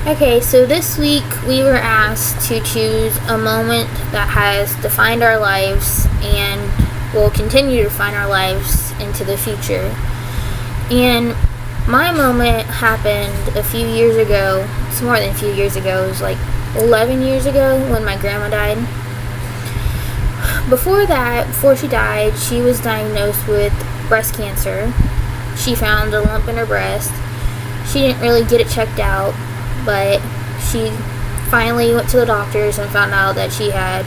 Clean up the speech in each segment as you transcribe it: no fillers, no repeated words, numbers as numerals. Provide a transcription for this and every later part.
Okay, so this week we were asked to choose a moment that has defined our lives and will continue to define our lives into the future. And my moment happened a few years ago. It's more than a few years ago. It was like 11 years ago when my grandma died. Before she died, she was diagnosed with breast cancer. She found a lump in her breast. She didn't really get it checked out, but she finally went to the doctors and found out that she had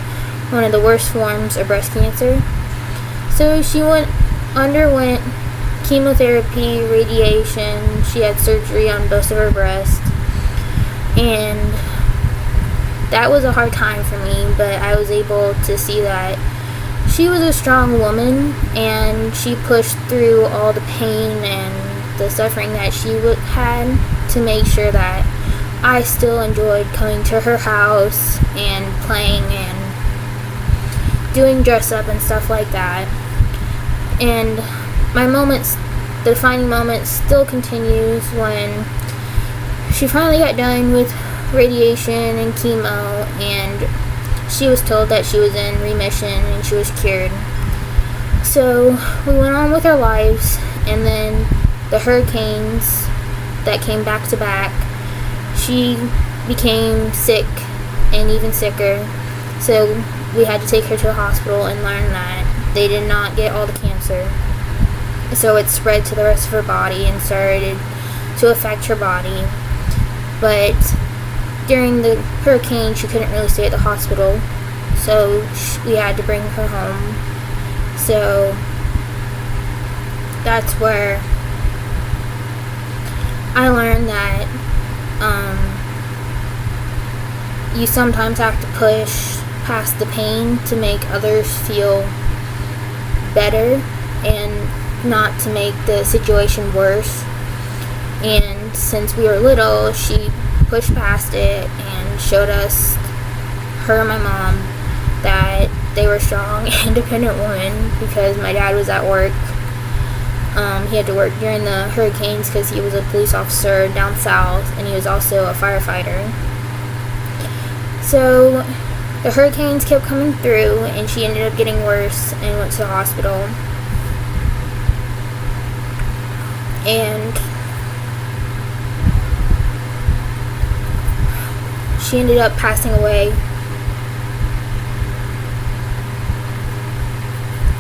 one of the worst forms of breast cancer. So she underwent chemotherapy, radiation. She had surgery on both of her breasts, and that was a hard time for me, but I was able to see that she was a strong woman, and she pushed through all the pain and the suffering that she had to make sure that I still enjoyed coming to her house and playing and doing dress up and stuff like that. And the defining moment still continues when she finally got done with radiation and chemo, and she was told that she was in remission and she was cured. So we went on with our lives, and then the hurricanes that came back to back, she became sick and even sicker. So we had to take her to the hospital and learn that they did not get all the cancer. So it spread to the rest of her body and started to affect her body. But during the hurricane, she couldn't really stay at the hospital, so we had to bring her home. So that's where I learned that you sometimes have to push past the pain to make others feel better and not to make the situation worse. And since we were little, she pushed past it and showed us, her and my mom, that they were strong, independent women, because my dad was at work. He had to work during the hurricanes because he was a police officer down south, and he was also a firefighter. So the hurricanes kept coming through, and she ended up getting worse and went to the hospital. And she ended up passing away,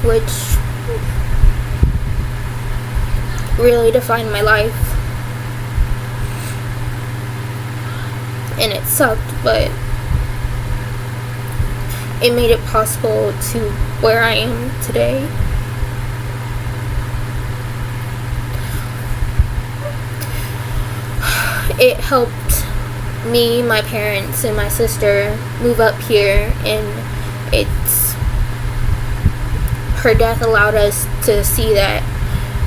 which really defined my life. And it sucked, but it made it possible to where I am today. It helped me, my parents, and my sister move up here, and her death allowed us to see that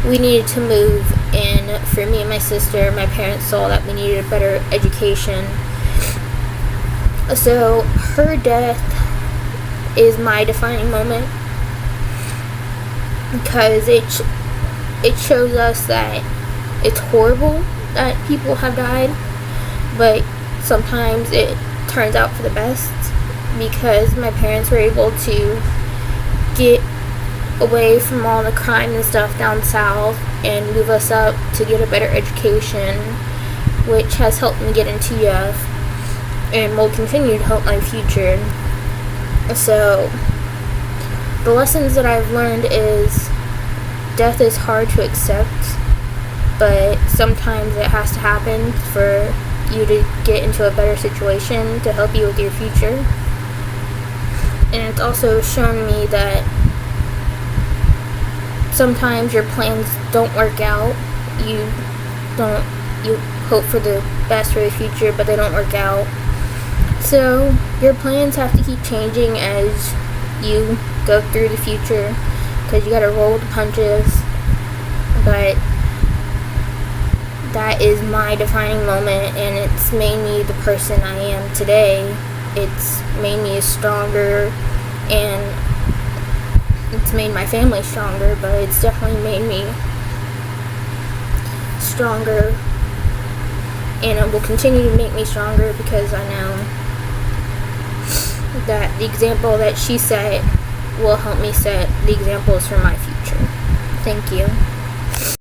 we needed to move. And for me and my sister, my parents saw that we needed a better education. So her death is my defining moment, because it shows us that it's horrible that people have died, but sometimes it turns out for the best, because my parents were able to get away from all the crime and stuff down south and move us up to get a better education, which has helped me get into UF and will continue to help my future. So the lessons that I've learned is death is hard to accept, but sometimes it has to happen for you to get into a better situation to help you with your future. And it's also shown me that sometimes your plans don't work out. You hope for the best for the future, but they don't work out. So your plans have to keep changing as you go through the future, because you gotta roll with the punches. But that is my defining moment, and it's made me the person I am today. It's made me stronger, and it's made my family stronger, but it's definitely made me stronger and it will continue to make me stronger because I know that the example that she set will help me set the examples for my future. Thank you.